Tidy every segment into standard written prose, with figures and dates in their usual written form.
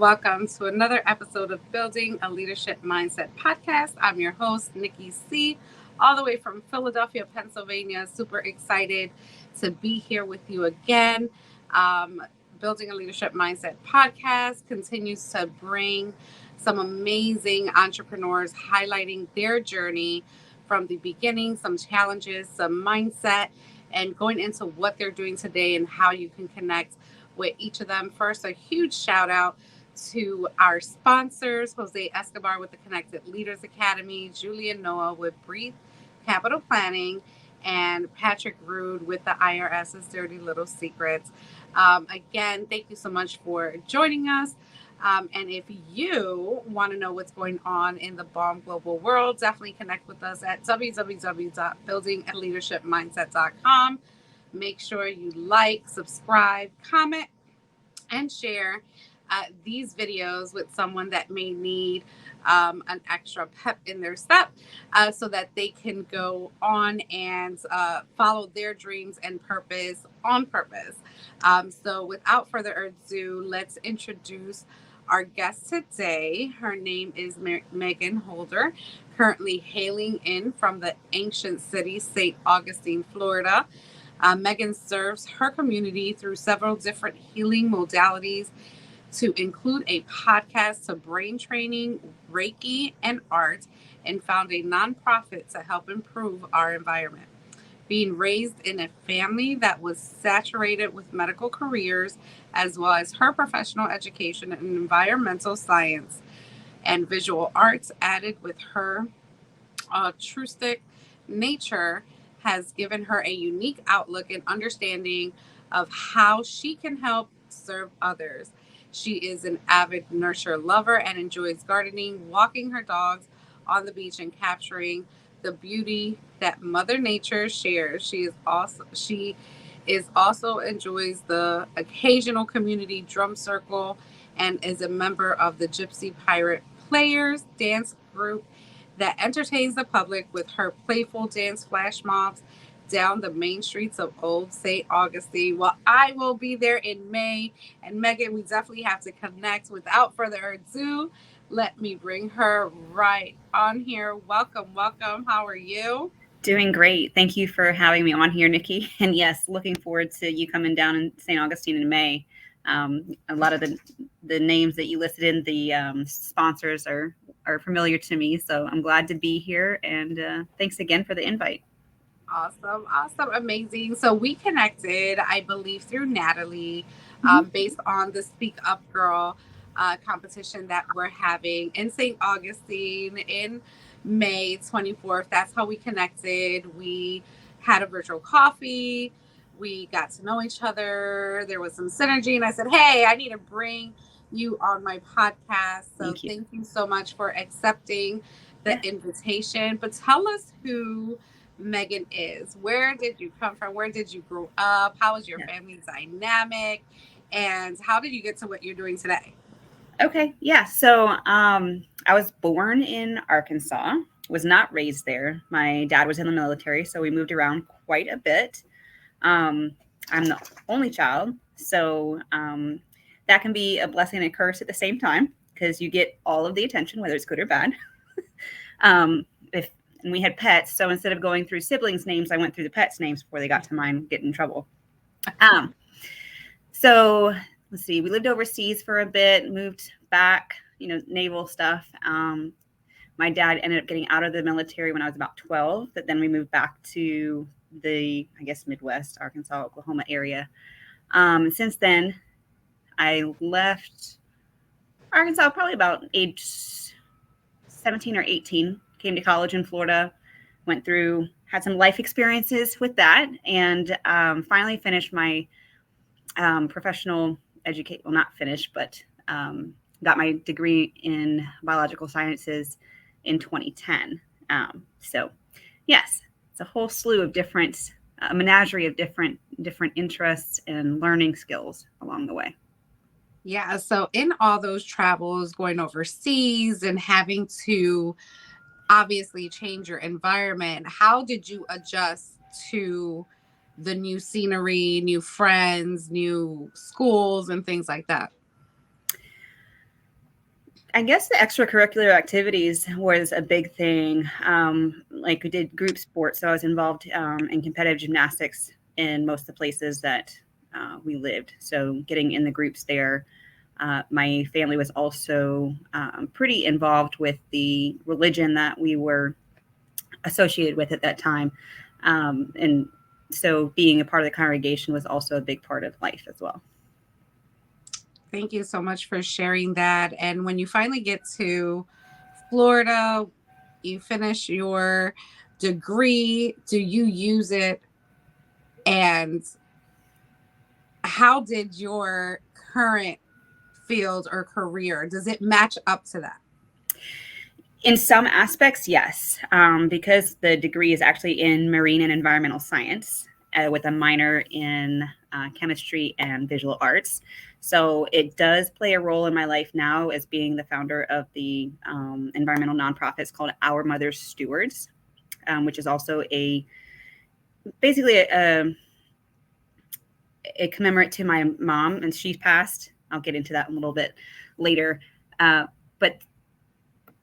Welcome to another episode of Building a Leadership Mindset podcast. I'm your host, Nikki C., all the way from Philadelphia, Pennsylvania. Super excited to be here with you again. Building a Leadership Mindset podcast continues to bring some amazing entrepreneurs highlighting their journey from the beginning, some challenges, some mindset, and going into what they're doing today and how you can connect with each of them. First, a huge shout out to our sponsors, Jose Escobar with the Connected Leaders Academy, Julian Noah with Breathe Capital Planning, and Patrick Rude with the IRS's Dirty Little Secrets. Again, thank you so much for joining us. And if you want to know what's going on in the bomb global world, definitely connect with us at www.buildingaleadershipmindset.com. Make sure you like, subscribe, comment, and share these videos with someone that may need an extra pep in their step so that they can go on and follow their dreams and purpose on purpose. So without further ado, let's introduce our guest today. Her name is Meghan Holder, currently hailing in from the ancient city, St. Augustine, Florida. Meghan serves her community through several different healing modalities, to include a podcast to brain training, Reiki, and art, and found a nonprofit to help improve our environment. Being raised in a family that was saturated with medical careers, as well as her professional education in environmental science and visual arts, added with her altruistic nature, has given her a unique outlook and understanding of how she can help serve others. She is an avid nurture lover and enjoys gardening, walking her dogs on the beach, and capturing the beauty that Mother Nature shares. She is also enjoys the occasional community drum circle and is a member of the Gypsy Pirate Players dance group that entertains the public with her playful dance flash mobs down the main streets of Old St. Augustine. Well, I will be there in May. And Meghan, we definitely have to connect. Without further ado, let me bring her right on here. Welcome, welcome. How are you? Doing great. Thank you for having me on here, Nikki. And yes, looking forward to you coming down in St. Augustine in May. A lot of the names that you listed in the sponsors are familiar to me. So I'm glad to be here. And thanks again for the invite. Awesome, awesome, amazing. So we connected, I believe, through Natalie, based on the Speak Up Girl competition that we're having in St. Augustine in May 24th. That's how we connected. We had a virtual coffee. We got to know each other. There was some synergy, and I said, "Hey, I need to bring you on my podcast." So Thank you. thank you so much for accepting the Yeah. invitation. But tell us who Meghan is. Where did you come from? Where did you grow up? How was your Yeah. family dynamic? And how did you get to what you're doing today? Okay. Yeah. So I was born in Arkansas, was not raised there. My dad was in the military, so we moved around quite a bit. Um, I'm the only child, so that can be a blessing and a curse at the same time because you get all of the attention, whether it's good or bad. If and we had pets, so instead of going through siblings' names, I went through the pets' names before they got to mine, get in trouble. Um, so let's see, we lived overseas for a bit, moved back, naval stuff. My dad ended up getting out of the military when I was about 12, but then we moved back to the, I guess, Midwest, Arkansas, Oklahoma area. And since then, I left Arkansas probably about age 17 or 18, came to college in Florida, had some life experiences with that, and finally finished my professional education. Well, not finished, but got my degree in biological sciences in 2010. So, yes, it's a whole slew of a menagerie of different interests and learning skills along the way. Yeah, so in all those travels, going overseas and having to obviously change your environment, how did you adjust to the new scenery, new friends, new schools, and things like that? I guess the extracurricular activities was a big thing. Like we did group sports, so I was involved in competitive gymnastics in most of the places that we lived. So getting in the groups there. My family was also pretty involved with the religion that we were associated with at that time. And so being a part of the congregation was also a big part of life as well. Thank you so much for sharing that. And when you finally get to Florida, you finish your degree, do you use it? And how did your current field or career, does it match up to that? In some aspects, yes, because the degree is actually in marine and environmental science with a minor in chemistry and visual arts. So it does play a role in my life now as being the founder of the environmental nonprofit. It's called Our Mother's Stewards, which is also basically a commemorate to my mom, and she passed. I'll get into that a little bit later. But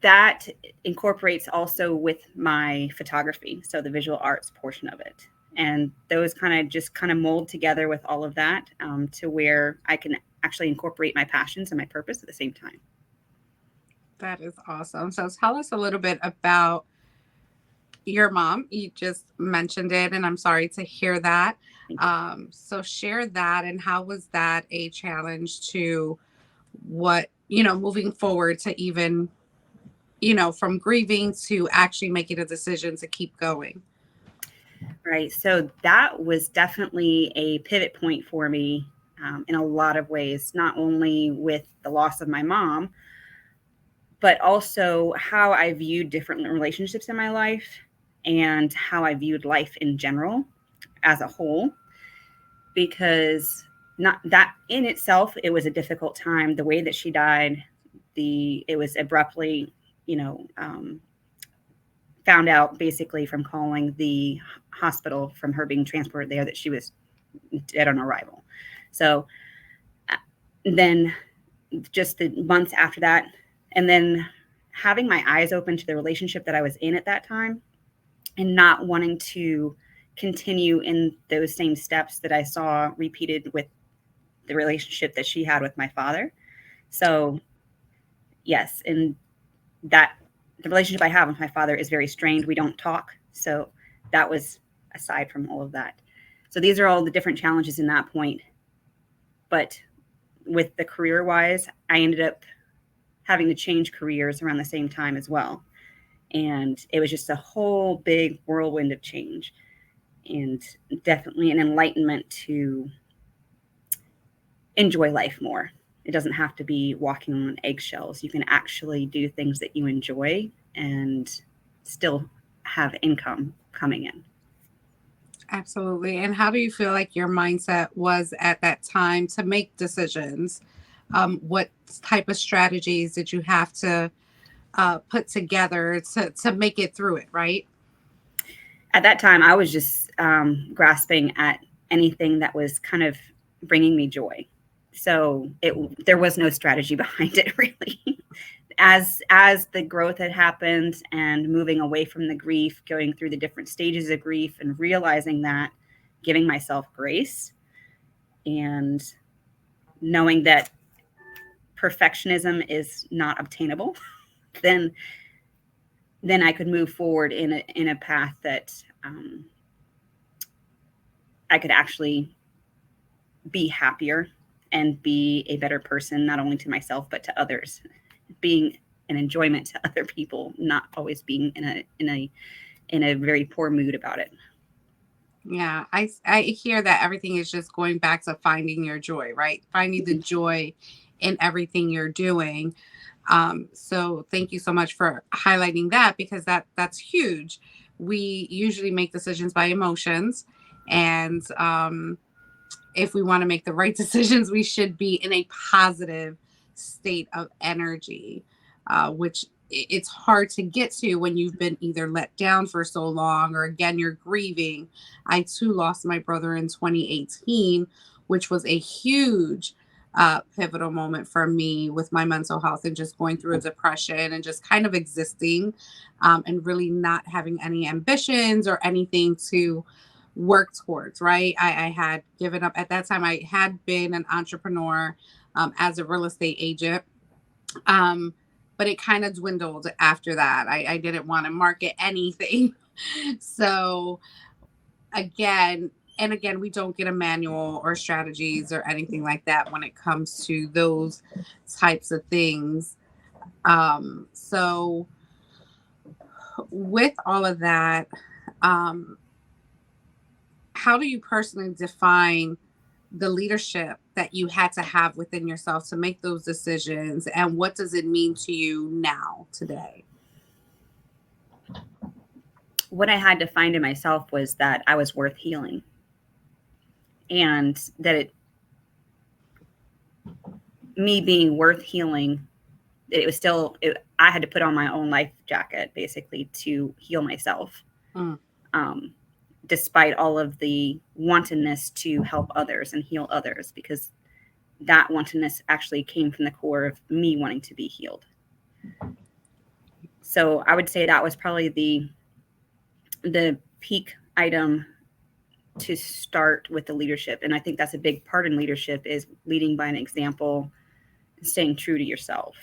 that incorporates also with my photography, so the visual arts portion of it. And those kind of mold together with all of that to where I can actually incorporate my passions and my purpose at the same time. That is awesome. So tell us a little bit about your mom. You just mentioned it, and I'm sorry to hear that. So share that, and how was that a challenge to what, moving forward to even, from grieving to actually making a decision to keep going? Right. So that was definitely a pivot point for me in a lot of ways, not only with the loss of my mom, but also how I viewed different relationships in my life and how I viewed life in general as a whole. Because not that in itself, it was a difficult time. The way that she died, it was abruptly, found out basically from calling the hospital from her being transported there that she was dead on arrival. So then just the months after that, and then having my eyes open to the relationship that I was in at that time and not wanting to continue in those same steps that I saw repeated with the relationship that she had with my father. So yes, and that the relationship I have with my father is very strained. We don't talk. So that was aside from all of that. So these are all the different challenges in that point. But with the career wise, I ended up having to change careers around the same time as well. And it was just a whole big whirlwind of change, and definitely an enlightenment to enjoy life more. It doesn't have to be walking on eggshells. You can actually do things that you enjoy and still have income coming in. Absolutely. And how do you feel like your mindset was at that time to make decisions? What type of strategies did you have to put together to make it through it, right? At that time, I was just grasping at anything that was kind of bringing me joy. So there was no strategy behind it, really. As the growth had happened and moving away from the grief, going through the different stages of grief and realizing that, giving myself grace and knowing that perfectionism is not obtainable, then I could move forward in a path that I could actually be happier and be a better person, not only to myself, but to others, being an enjoyment to other people, not always being in a very poor mood about it. Yeah, I hear that everything is just going back to finding your joy, right? Finding the joy in everything you're doing. So thank you so much for highlighting that, because that's huge. We usually make decisions by emotions, and if we want to make the right decisions, we should be in a positive state of energy, which it's hard to get to when you've been either let down for so long, or again, you're grieving. I too lost my brother in 2018, which was a huge pivotal moment for me with my mental health and just going through a depression and just kind of existing, and really not having any ambitions or anything to work towards, right? I had given up at that time. I had been an entrepreneur, as a real estate agent. Um, but it kind of dwindled after that. I didn't want to market anything. So again, and again, we don't get a manual or strategies or anything like that when it comes to those types of things. So with all of that, um, how do you personally define the leadership that you had to have within yourself to make those decisions? And what does it mean to you now, today? What I had to find in myself was that I was worth healing, and that me being worth healing, it was still, I had to put on my own life jacket basically to heal myself. Mm. Despite all of the wantonness to help others and heal others, because that wantonness actually came from the core of me wanting to be healed. So I would say that was probably the peak item to start with the leadership. And I think that's a big part in leadership, is leading by an example, staying true to yourself.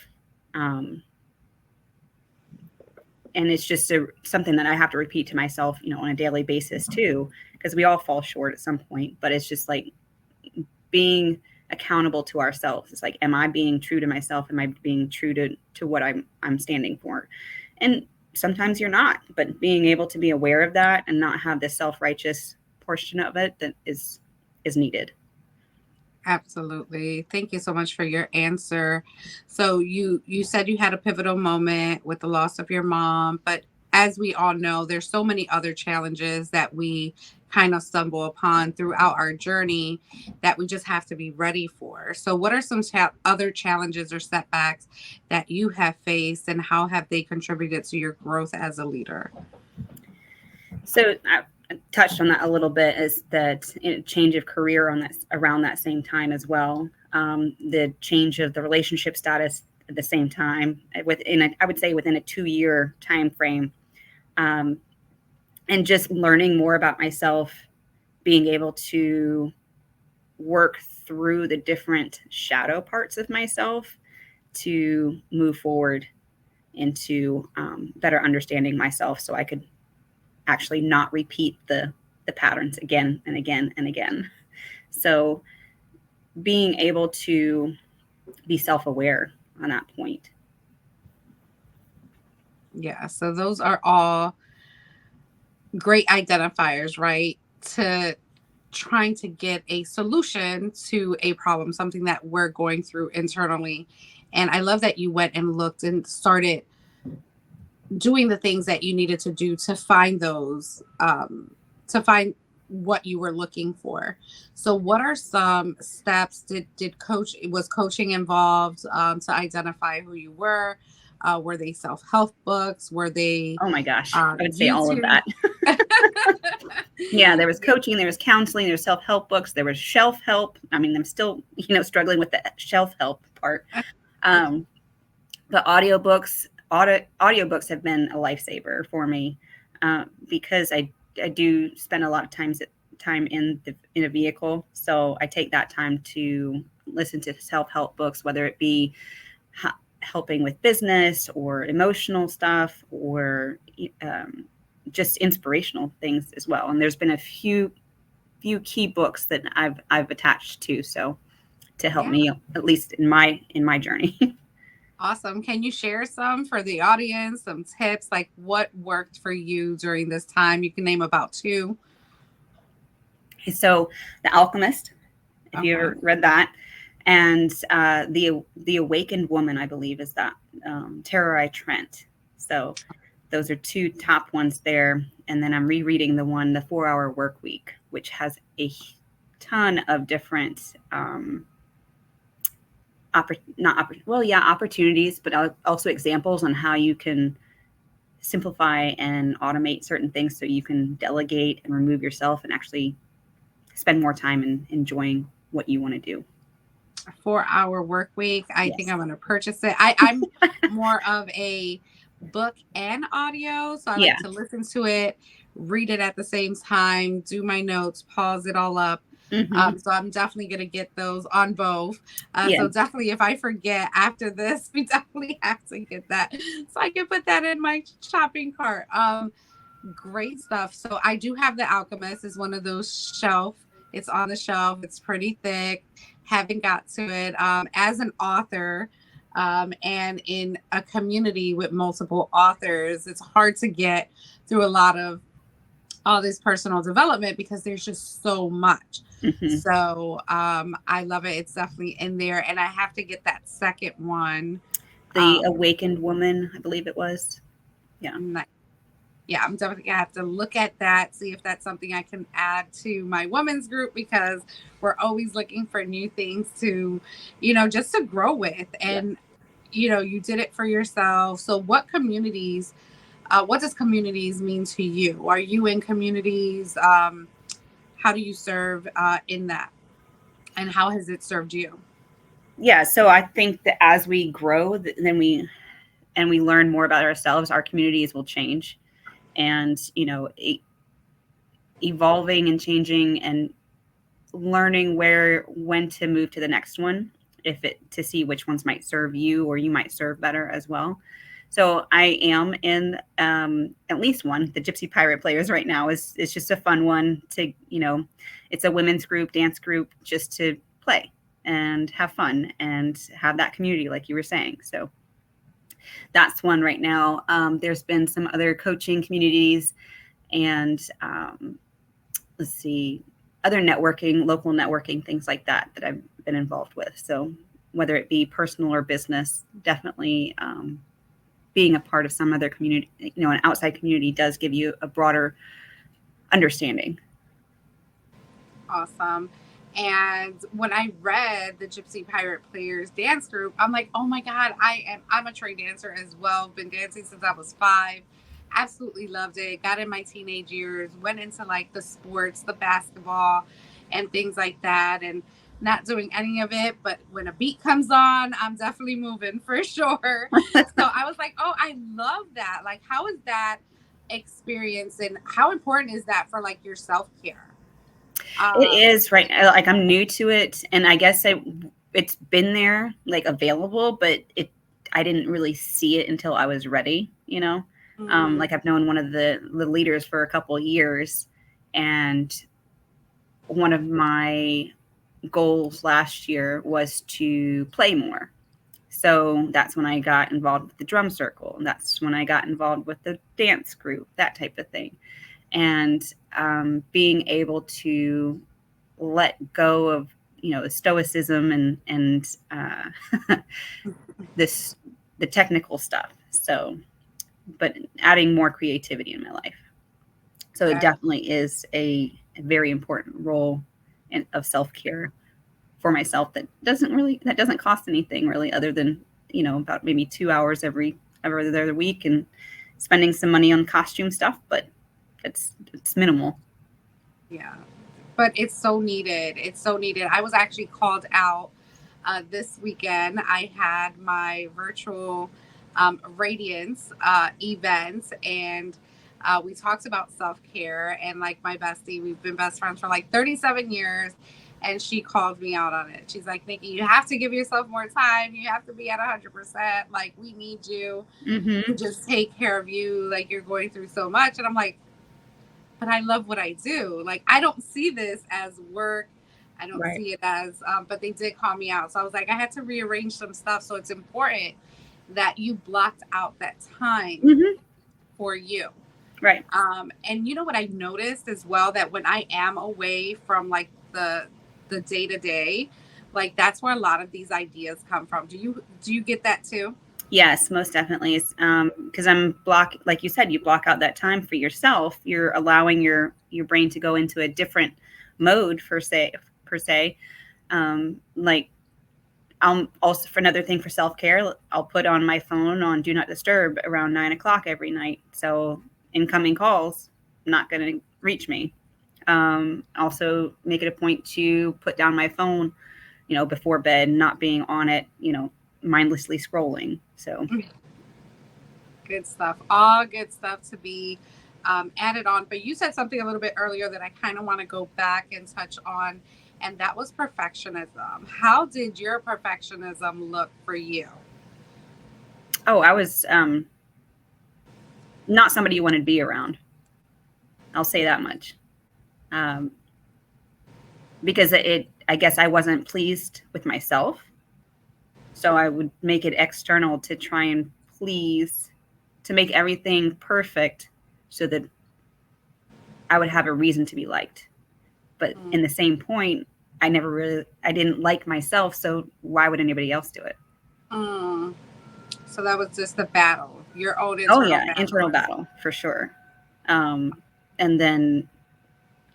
And it's just something that I have to repeat to myself, on a daily basis too, because we all fall short at some point. But it's just like being accountable to ourselves. It's like, am I being true to myself? Am I being true to what I'm standing for? And sometimes you're not, but being able to be aware of that and not have this self-righteous portion of it that is needed. Absolutely. Thank you so much for your answer. So you said you had a pivotal moment with the loss of your mom, but as we all know, there's so many other challenges that we kind of stumble upon throughout our journey that we just have to be ready for. So what are some other challenges or setbacks that you have faced, and how have they contributed to your growth as a leader? So I touched on that a little bit, is that change of career around that same time as well. The change of the relationship status at the same time, I would say within a 2-year time frame, and just learning more about myself, being able to work through the different shadow parts of myself to move forward into better understanding myself, so I could actually not repeat the patterns again and again and again. So being able to be self-aware on that point. Yeah, so those are all great identifiers, right? To trying to get a solution to a problem, something that we're going through internally. And I love that you went and looked and started doing the things that you needed to do to find those, to find what you were looking for. So what are some steps was coaching involved, to identify who you were? Were they self-help books? Were they Oh my gosh, I would say all of YouTube? that. Yeah, there was coaching, there was counseling, there was self-help books, there was shelf help. I mean, I'm still, struggling with the shelf help part. The audiobooks have been a lifesaver for me, because I do spend a lot of time in a vehicle, so I take that time to listen to self-help books, whether it be helping with business or emotional stuff, or just inspirational things as well. And there's been a few key books that I've attached to, so to help me, at least in my journey. Awesome. Can you share some for the audience, some tips, like what worked for you during this time? You can name about 2. So The Alchemist, if you ever read that, and the Awakened Woman, I believe, is that, Tara I. Trent. So those are 2 top ones there. And then I'm rereading the 4-Hour Work Week, which has a ton of different opportunities, but also examples on how you can simplify and automate certain things, so you can delegate and remove yourself and actually spend more time in enjoying what you want to do. 4-hour work week. I think Yes. I'm going to purchase it. I'm more of a book and audio. So I Yeah. like to listen to it, read it at the same time, do my notes, pause it all up. Hmm. So I'm definitely going to get those on both. Yeah. So definitely, if I forget after this, we definitely have to get that. So I can put that in my shopping cart. Great stuff. So I do have The Alchemist is one of those shelf. It's on the shelf. It's pretty thick. Haven't got to it. As an author, and in a community with multiple authors, it's hard to get through a lot of all this personal development because there's just so much. Hmm. So I love it. It's definitely in there. And I have to get that second one. The Um, Awakened Woman, I believe it was. Yeah. yeah, I'm definitely gonna have to look at that, see if that's something I can add to my women's group because we're always looking for new things to, just to grow with. Yeah. And, you did it for yourself. So what does communities mean to you? Are you in communities? How do you serve in that? And how has it served you? Yeah. So I think that as we grow, then we learn more about ourselves, our communities will change. And, evolving and changing and learning when to move to the next one, if it to see which ones might serve you or you might serve better as well. So I am in at least one. The Gypsy Pirate Players right now is just a fun one to, it's a women's group, dance group, just to play and have fun and have that community, like you were saying. So that's one right now. There's been some other coaching communities and let's see, other networking, local networking, things like that I've been involved with. So whether it be personal or business, definitely being a part of some other community, an outside community does give you a broader understanding. Awesome. And when I read the Gypsy Pirate Players dance group, I'm like, oh my God, I'm a trained dancer as well. Been dancing since I was 5. Absolutely loved it. Got in my teenage years, went into like the sports, the basketball and things like that. And not doing any of it, but when a beat comes on, I'm definitely moving for sure. So I was like, oh, I love that. Like, how is that experience and how important is that for like your self-care? It Um, is right. Like I'm new to it, and I guess it's been there, like available, but I didn't really see it until I was ready. mhm. Like I've known one of the leaders for a couple of years, and one of my goals last year was to play more. So that's when I got involved with the drum circle. And that's when I got involved with the dance group, that type of thing. And being able to let go of, the stoicism and this the technical stuff. So, but adding more creativity in my life. So it Okay. definitely is a very important role of self care for myself that doesn't cost anything really other than about maybe 2 hours every other week and spending some money on costume stuff, but it's minimal. Yeah. But it's so needed. It's so needed. I was actually called out this weekend. I had my virtual Radiance event, and we talked about self care. And like my bestie, we've been best friends for like 37 years. And she called me out on it. She's like, Nikki, you have to give yourself more time. You have to be at 100%. Like, we need you to Hmm. just take care of you. Like, you're going through so much. And I'm like, but I love what I do. Like, I don't see this as work. I don't Right. see it as, but they did call me out. So I was like, I had to rearrange some stuff. So it's important that you blocked out that time Hmm. for you. Right. And you know what I noticed as well, that when I am away from like the day to day, like that's where a lot of these ideas come from. Do you get that too? Yes, most definitely. It's because like you said, you block out that time for yourself. You're allowing your brain to go into a different mode per se. Like I'll also, for another thing for self care, I'll put on my phone on do not disturb around 9 o'clock every night. So incoming calls not going to reach me. Also make it a point to put down my phone before bed, not being on it, mindlessly scrolling. So Good stuff. All good stuff to be added on. But you said something a little bit earlier that I kind of want to go back and touch on, and that was perfectionism. How did your perfectionism look for you? oh, I was not somebody you wanted to be around. I'll say that much. Um, because I guess I wasn't pleased with myself. So I would make it external to try and please, to make everything perfect so that I would have a reason to be liked. But in the same point, I didn't like myself. So why would anybody else do it? So that was just the battle, your own Oh internal yeah, battle. internal battle for sure. And then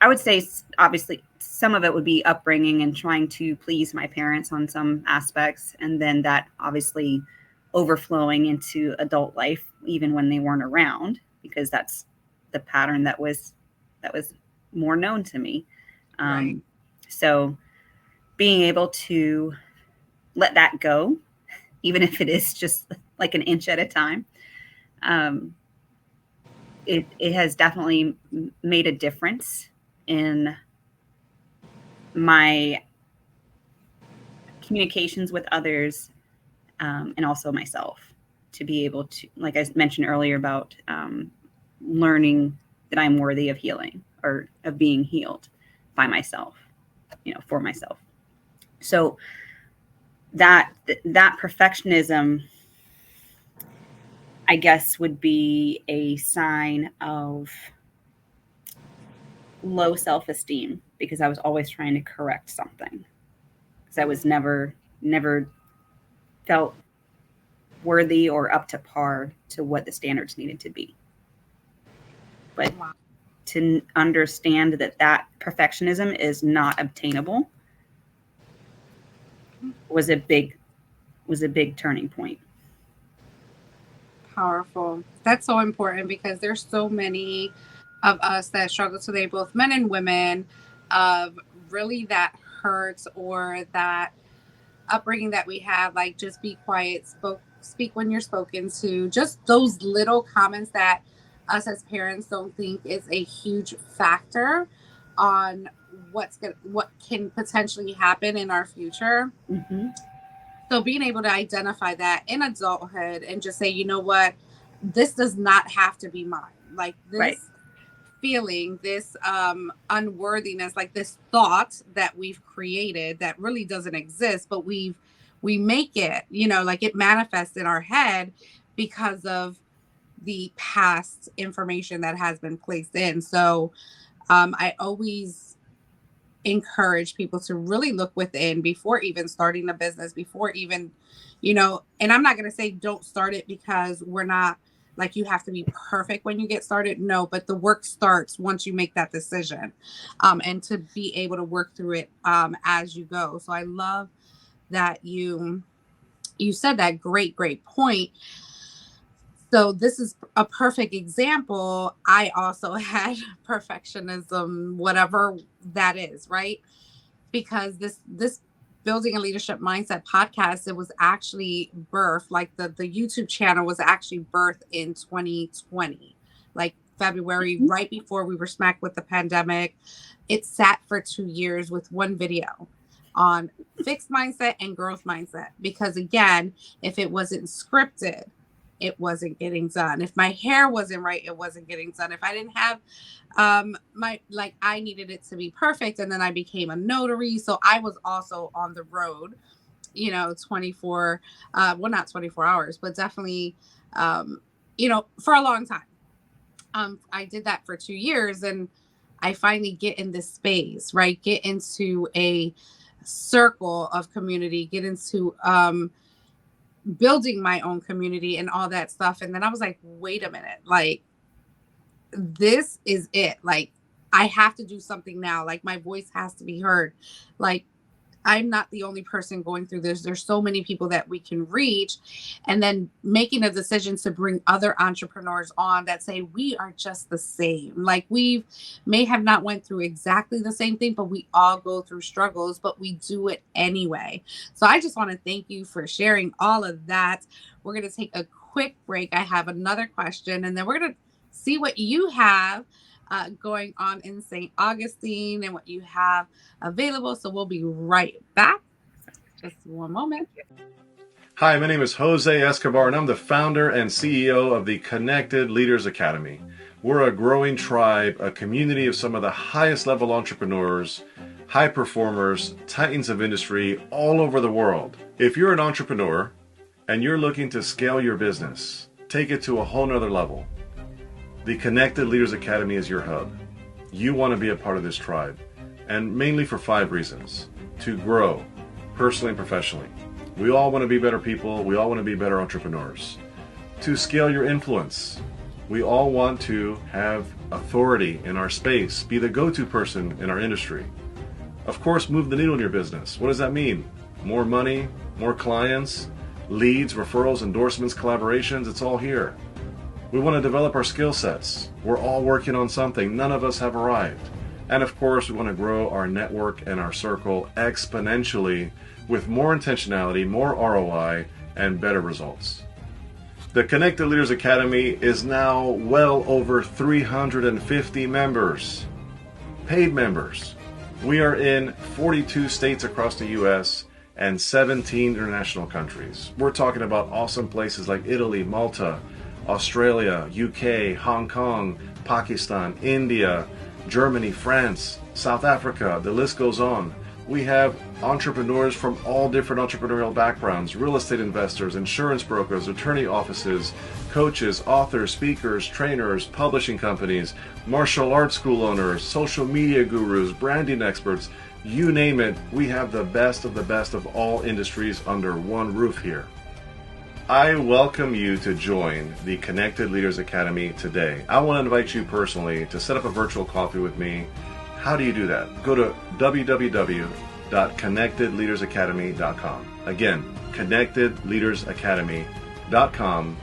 I would say obviously some of it would be upbringing and trying to please my parents on some aspects, and then that obviously overflowing into adult life even when they weren't around, because that's the pattern that was more known to me. Right. So being able to let that go, even if it is just like an inch at a time, it has definitely made a difference in my communications with others, and also myself, to be able to, like I mentioned earlier, about learning that I'm worthy of healing, or of being healed by myself, for myself. So that perfectionism, I guess, would be a sign of low self-esteem, because I was always trying to correct something, because I was never felt worthy or up to par to what the standards needed to be. But Wow. to understand that perfectionism is not obtainable was a big turning point. Powerful. That's so important because there's so many of us that struggle today, both men and women, of really that hurt or that upbringing that we have, like just be quiet, speak when you're spoken to, just those little comments that us as parents don't think is a huge factor on what can potentially happen in our future. Mm-hmm. So being able to identify that in adulthood and just say, you know what, this does not have to be mine. Like Right. this feeling, this unworthiness, like this thought that we've created that really doesn't exist, but we make it, like it manifests in our head because of the past information that has been placed in. So I always encourage people to really look within before even starting a business, before even, and I'm not going to say don't start it, because we're not like you have to be perfect when you get started. No, but the work starts once you make that decision, and to be able to work through it as you go. So I love that you said that. Great point. So this is a perfect example. I also had perfectionism, whatever that is, right? Because this building a leadership mindset podcast, it was actually birthed, like the YouTube channel was actually birthed in 2020, like February, Mm-hmm. right before we were smacked with the pandemic. It sat for 2 years with one video on fixed mindset and growth mindset, because again, if it wasn't scripted, it wasn't getting done. If my hair wasn't right, it wasn't getting done. If I didn't have my, like, I needed it to be perfect, and then I became a notary, so I was also on the road, 24, well, not 24 hours, but definitely, for a long time. I did that for 2 years, and I finally get in this space, right? Get into a circle of community, get into building my own community and all that stuff. And then I was like, wait a minute, like, this is it. Like, I have to do something now. Like, my voice has to be heard. Like, I'm not the only person going through this. There's so many people that we can reach, and then making a decision to bring other entrepreneurs on that say we are just the same. Like we may have not went through exactly the same thing, but we all go through struggles, but we do it anyway. So I just want to thank you for sharing all of that. We're going to take a quick break. I have another question, and then we're going to see what you have going on in St. Augustine and what you have available. So we'll be right back. Just one moment. Hi, my name is Jose Escobar, and I'm the founder and CEO of the Connected Leaders Academy. We're a growing tribe, a community of some of the highest level entrepreneurs, high performers, titans of industry all over the world. If you're an entrepreneur and you're looking to scale your business, take it to a whole nother level, the Connected Leaders Academy is your hub. You want to be a part of this tribe, and mainly for 5 reasons. To grow, personally and professionally. We all want to be better people. We all want to be better entrepreneurs. To scale your influence. We all want to have authority in our space, be the go-to person in our industry. Of course, move the needle in your business. What does that mean? More money, more clients, leads, referrals, endorsements, collaborations, it's all here. We want to develop our skill sets. We're all working on something. None of us have arrived. And of course, we want to grow our network and our circle exponentially with more intentionality, more ROI, and better results. The Connected Leaders Academy is now well over 350 members, paid members. We are in 42 states across the US and 17 international countries. We're talking about awesome places like Italy, Malta, Australia, UK, Hong Kong, Pakistan, India, Germany, France, South Africa, the list goes on. We have entrepreneurs from all different entrepreneurial backgrounds, real estate investors, insurance brokers, attorney offices, coaches, authors, speakers, trainers, publishing companies, martial arts school owners, social media gurus, branding experts, you name it. We have the best of all industries under one roof here. I welcome you to join the Connected Leaders Academy today. I want to invite you personally to set up a virtual coffee with me. How do you do that? Go to www.connectedleadersacademy.com. Again, connectedleadersacademy.com.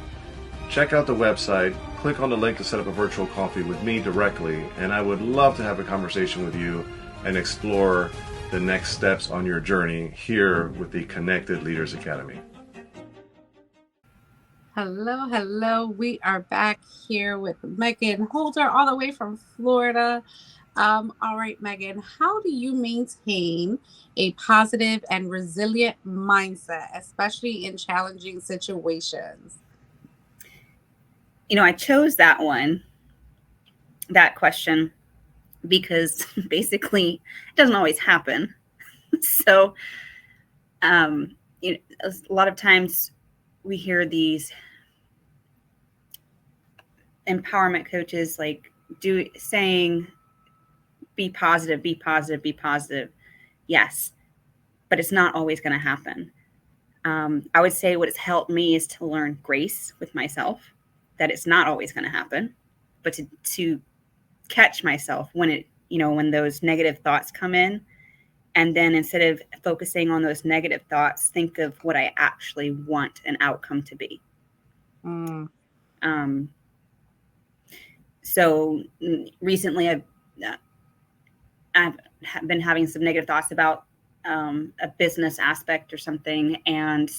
Check out the website, click on the link to set up a virtual coffee with me directly, and I would love to have a conversation with you and explore the next steps on your journey here with the Connected Leaders Academy. Hello. We are back here with Meghan Holder, all the way from Florida. All right, Meghan, how do you maintain a positive and resilient mindset, especially in challenging situations? I chose that question, because basically it doesn't always happen. So, a lot of times we hear these empowerment coaches saying, be positive, be positive, be positive. Yes, but it's not always going to happen. I would say what has helped me is to learn grace with myself, that it's not always going to happen, but to catch myself when when those negative thoughts come in. And then instead of focusing on those negative thoughts, think of what I actually want an outcome to be. So recently I've been having some negative thoughts about a business aspect or something, and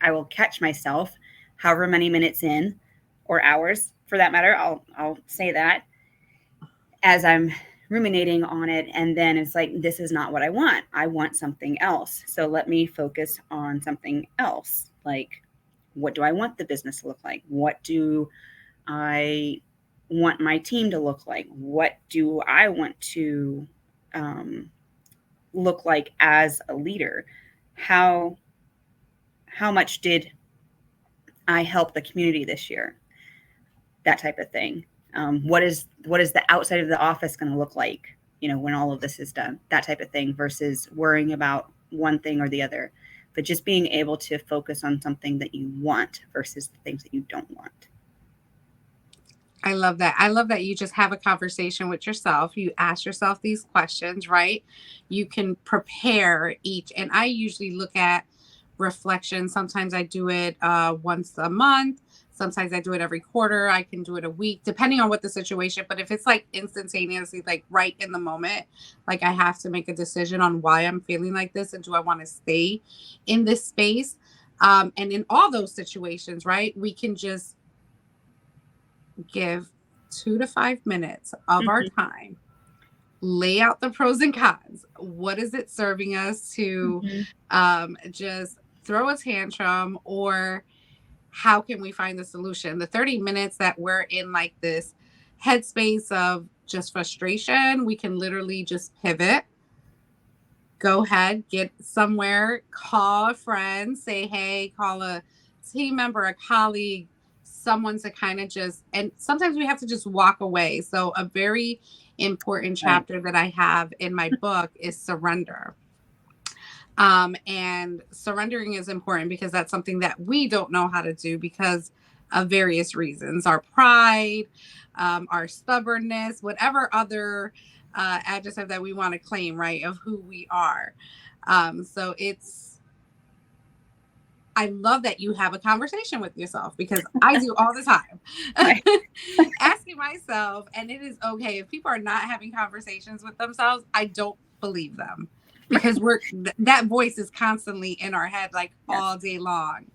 I will catch myself however many minutes in, or hours for that matter, I'll say that, as I'm ruminating on it, and then it's like, this is not what I want. I want something else. So let me focus on something else. Like, what do I want the business to look like? What do I want my team to look like? What do I want to look like as a leader? How much did I help the community this year? That type of thing. What is the outside of the office going to look like, when all of this is done? That type of thing, versus worrying about one thing or the other, but just being able to focus on something that you want versus the things that you don't want. I love that. I love that you just have a conversation with yourself. You ask yourself these questions, right? You can prepare each. And I usually look at reflection. Sometimes I do it once a month. Sometimes I do it every quarter. I can do it a week, depending on what the situation. But if it's like instantaneously, like right in the moment, like I have to make a decision on why I'm feeling like this and do I want to stay in this space? And in all those situations, right, we can just give 2 to 5 minutes of our Mhm. time, lay out the pros and cons. What is it serving us to Mhm. just throw a tantrum, or how can we find the solution? The 30 minutes that we're in like this headspace of just frustration, we can literally just pivot, go ahead, get somewhere, call a friend, say, hey, call a team member, a colleague, someone to kind of just, and sometimes we have to just walk away. So, a very important Right. chapter that I have in my book is surrender. And surrendering is important because that's something that we don't know how to do because of various reasons, our pride, our stubbornness, whatever other adjective that we want to claim, right, of who we are. So I love that you have a conversation with yourself because I do all the time. Right. Asking myself, and it is okay if people are not having conversations with themselves, I don't believe them because that voice is constantly in our head like Yes. all day long.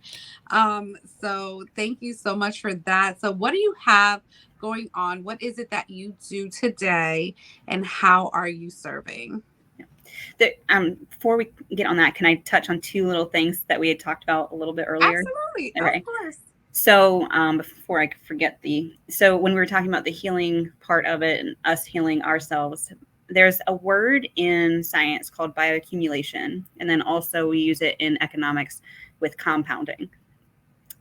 So thank you so much for that. So what do you have going on? What is it that you do today, and how are you serving? Before we get on that, can I touch on two little things that we had talked about a little bit earlier? Absolutely. Okay. Of course. So before I forget so when we were talking about the healing part of it and us healing ourselves, there's a word in science called bioaccumulation. And then also we use it in economics with compounding.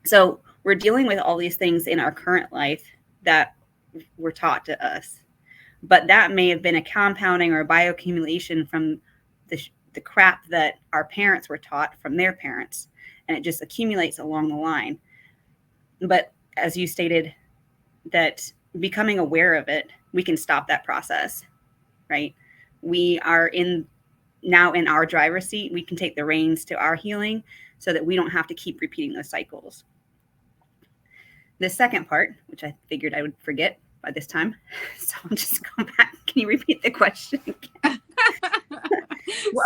So we're dealing with all these things in our current life that were taught to us. But that may have been a compounding or a bioaccumulation from the crap that our parents were taught from their parents. And it just accumulates along the line. But as you stated, that becoming aware of it, we can stop that process, right? We are now in our driver's seat. We can take the reins to our healing so that we don't have to keep repeating those cycles. The second part, which I figured I would forget by this time, so I'll just go back. Can you repeat the question again?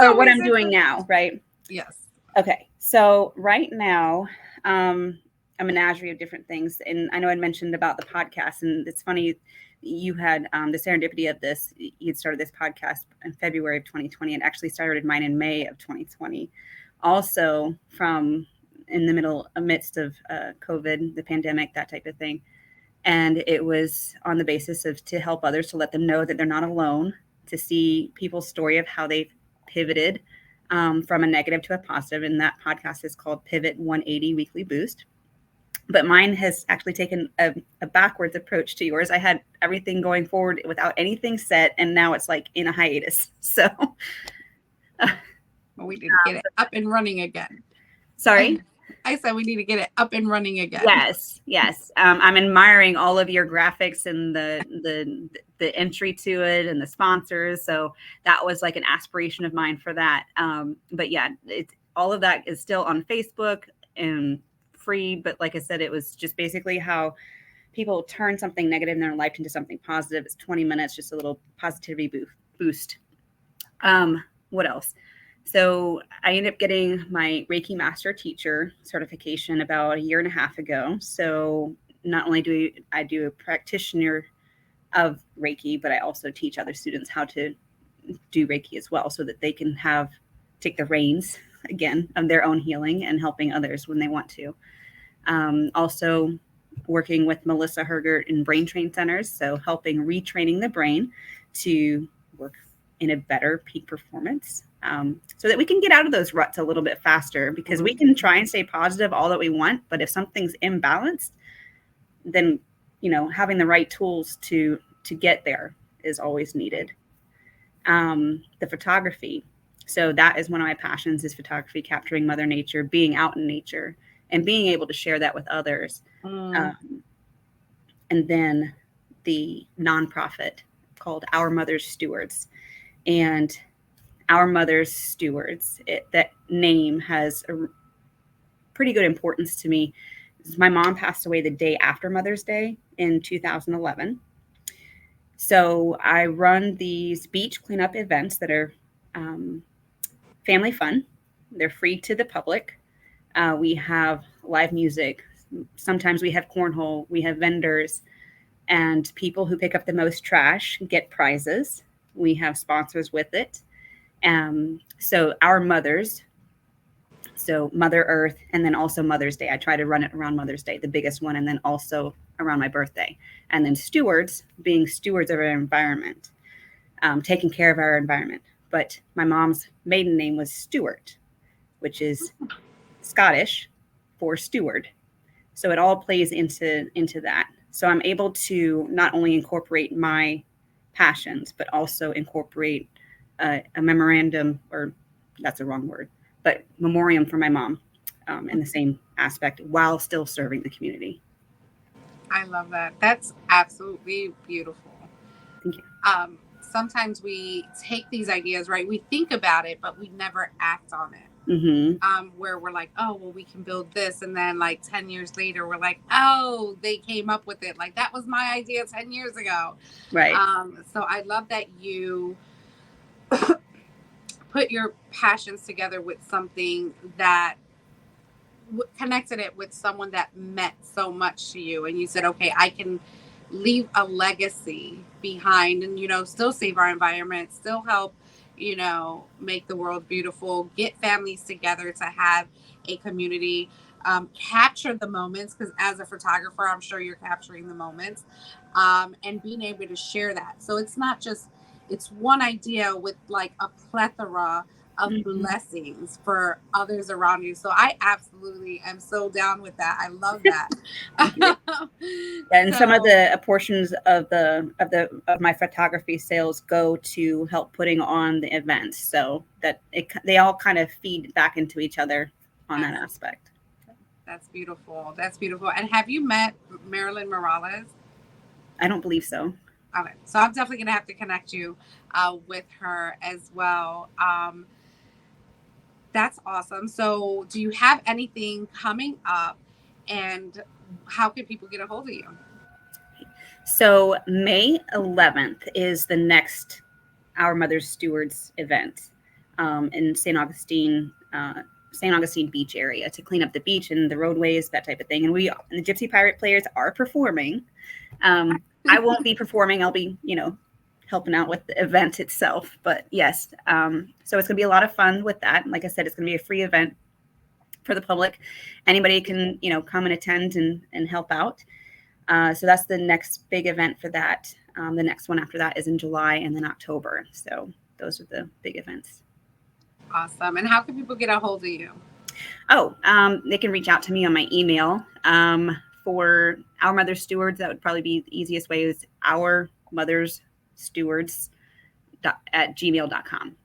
Or what I'm doing now, right? Yes. Okay, so right now, a menagerie of different things. And I know I mentioned about the podcast, and it's funny, you had the serendipity of this. You had started this podcast in February of 2020 and actually started mine in May of 2020. Also from in the amidst of COVID, the pandemic, that type of thing. And it was on the basis of to help others, to let them know that they're not alone, to see people's story of how they've pivoted from a negative to a positive. And that podcast is called Pivot 180 Weekly Boost. But mine has actually taken a backwards approach to yours. I had everything going forward without anything set, and now it's like in a hiatus. So we need to get it up and running again. Sorry? I said we need to get it up and running again. Yes. I'm admiring all of your graphics and the entry to it and the sponsors. So that was like an aspiration of mine for that. But yeah, all of that is still on Facebook and free. But like I said, it was just basically how people turn something negative in their life into something positive. It's 20 minutes, just a little positivity boost. What else? So I ended up getting my Reiki Master Teacher certification about a year and a half ago. So not only do I do a practitioner of Reiki, but I also teach other students how to do Reiki as well, so that they can take the reins again of their own healing and helping others when they want to. Also working with Melissa Hergert in brain train centers, so helping retraining the brain to work in a better peak performance, so that we can get out of those ruts a little bit faster, because we can try and stay positive all that we want, but if something's imbalanced, then having the right tools to get there is always needed. The photography, so that is one of my passions, is photography, capturing Mother Nature, being out in nature and being able to share that with others. And then the nonprofit called Our Mother's Stewards. And Our Mother's Stewards, that name has a pretty good importance to me. My mom passed away the day after Mother's Day in 2011. So I run these beach cleanup events that are family fun. They're free to the public. We have live music. Sometimes we have cornhole. We have vendors. And people who pick up the most trash get prizes. We have sponsors with it. So our mothers, so Mother Earth, and then also Mother's Day. I try to run it around Mother's Day, the biggest one, and then also around my birthday. And then stewards, being stewards of our environment, taking care of our environment. But my mom's maiden name was Stewart, which is Scottish for steward. So it all plays into that. So I'm able to not only incorporate my passions, but also incorporate a memorandum, or that's a wrong word, but memoriam for my mom in the same aspect while still serving the community. I love that. That's absolutely beautiful. Thank you. Sometimes we take these ideas, right? We think about it, but we never act on it. Mm-hmm. Where we're like, oh, well, we can build this. And then like 10 years later, we're like, oh, they came up with it. Like that was my idea 10 years ago. Right. So I love that you put your passions together with something that connected it with someone that meant so much to you. And you said, okay, I can leave a legacy behind and, you know, still save our environment, still help, you know, make the world beautiful, get families together to have a community, capture the moments, because as a photographer, I'm sure you're capturing the moments, and being able to share that. So it's not just, it's one idea with like a plethora of blessings for others around you. So I absolutely am so down with that. I love that. And some of the portions of my photography sales go to help putting on the events, so that they all kind of feed back into each other on that aspect. That's beautiful. That's beautiful. And have you met Marilyn Morales? I don't believe so. Okay, so I'm definitely gonna have to connect you with her as well. That's awesome. So do you have anything coming up, and how can people get a hold of you? So May 11th is the next Our Mother's Stewards event in St. Augustine Beach area, to clean up the beach and the roadways, that type of thing. And the Gypsy Pirate Players are performing. I won't be performing. I'll be, helping out with the event itself. But yes, so it's going to be a lot of fun with that. And like I said, it's going to be a free event for the public. Anybody can, come and attend and help out. So that's the next big event for that. The next one after that is in July and then October. So those are the big events. Awesome. And how can people get a hold of you? Oh, they can reach out to me on my email. For Our Mother's Stewards, that would probably be the easiest way, is ourmothersstewards@gmail.com.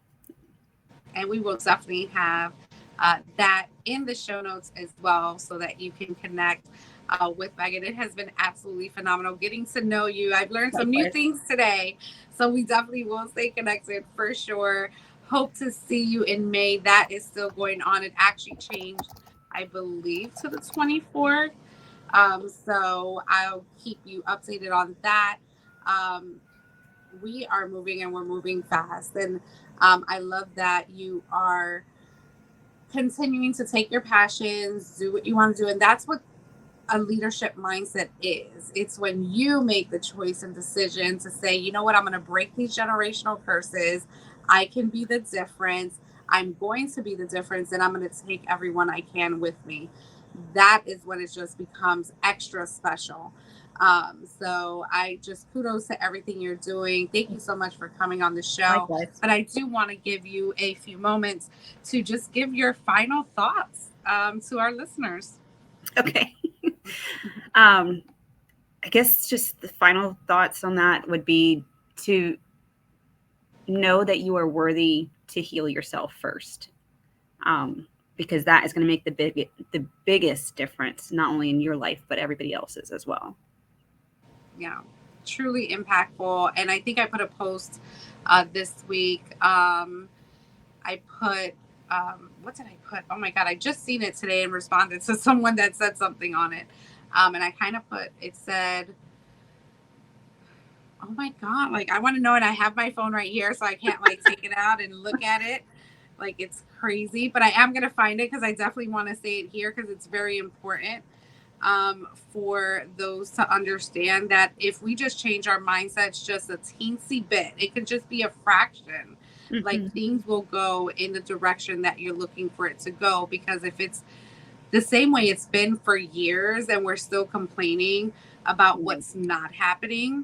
And we will definitely have that in the show notes as well, so that you can connect with Meghan. It has been absolutely phenomenal getting to know you. I've learned some new things today, so we definitely will stay connected for sure. Hope to see you in May. That is still going on. It actually changed, I believe, to the 24th. So I'll keep you updated on that. We are moving, and we're moving fast. And I love that you are continuing to take your passions, do what you want to do. And that's what a leadership mindset is. It's when you make the choice and decision to say, you know what, I'm going to break these generational curses. I can be the difference. I'm going to be the difference, and I'm going to take everyone I can with me. That is when it just becomes extra special. So I just kudos to everything you're doing. Thank you so much for coming on the show. Likewise. But I do want to give you a few moments to just give your final thoughts to our listeners. Okay. I guess just the final thoughts on that would be to know that you are worthy to heal yourself first. Because that is going to make the biggest difference, not only in your life, but everybody else's as well. Yeah. truly impactful. And I think I put a post this week. I put, what did I put? Oh my God, I just seen it today and responded to someone that said something on it. And I kind of put, it said, oh my God, like I want to know, and I have my phone right here, so I can't like take it out and look at it. Like it's crazy, but I am going to find it because I definitely want to say it here because it's very important for those to understand that if we just change our mindsets just a teensy bit, it could just be a fraction. Like things will go in the direction that you're looking for it to go. Because if it's the same way it's been for years and we're still complaining about what's not happening,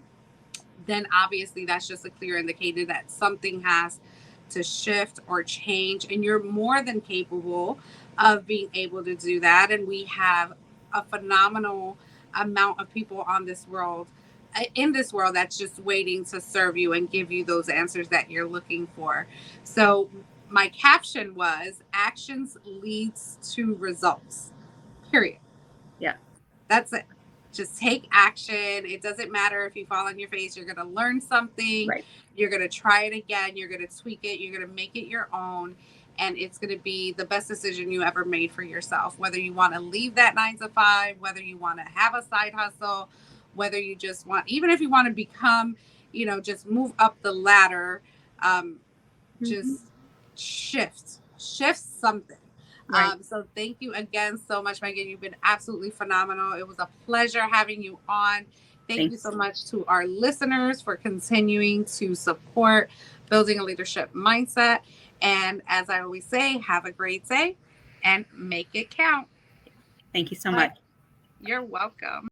then obviously that's just a clear indicator that something has to shift or change. And you're more than capable of being able to do that. And we have a phenomenal amount of people on this world, in this world, that's just waiting to serve you and give you those answers that you're looking for. So my caption was, actions leads to results, period. Yeah. That's it. Just take action. It doesn't matter if you fall on your face. You're going to learn something. Right. You're going to try it again. You're going to tweak it. You're going to make it your own. And it's going to be the best decision you ever made for yourself. Whether you want to leave that 9 to 5, whether you want to have a side hustle, whether you just want, even if you want to become, just move up the ladder, just shift something. Right. So thank you again so much, Megan. You've been absolutely phenomenal. It was a pleasure having you on. Thank you so much to our listeners for continuing to support Building a Leadership Mindset. And as I always say, have a great day and make it count. Thank you so much. You're welcome.